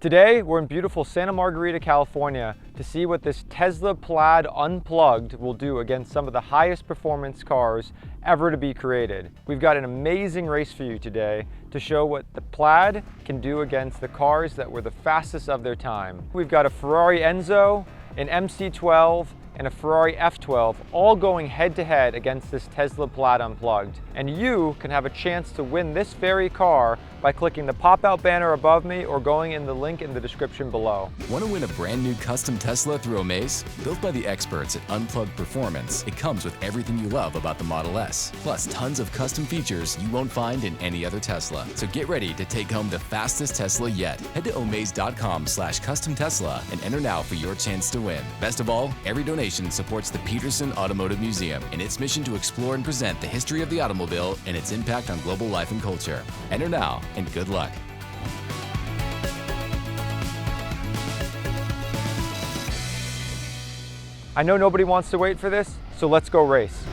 Today, we're in beautiful Santa Margarita, California to see what this Tesla Plaid Unplugged will do against some of the highest performance cars ever to be created. We've got an amazing race for you today to show what the Plaid can do against the cars that were the fastest of their time. We've got a Ferrari ENZO, an MC12, and a Ferrari F12 all going head-to-head against this Tesla Plaid Unplugged. And you can have a chance to win this very car by clicking the pop-out banner above me or going in the link in the description below. Want to win a brand new custom Tesla through Omaze? Built by the experts at Unplugged Performance, it comes with everything you love about the Model S, plus tons of custom features you won't find in any other Tesla. So get ready to take home the fastest Tesla yet. Head to omaze.com/custom Tesla and enter now for your chance to win. Best of all, every donation supports the Peterson Automotive Museum in its mission to explore and present the history of the automobile and its impact on global life and culture. Enter now, and good luck. I know nobody wants to wait for this, so let's go race.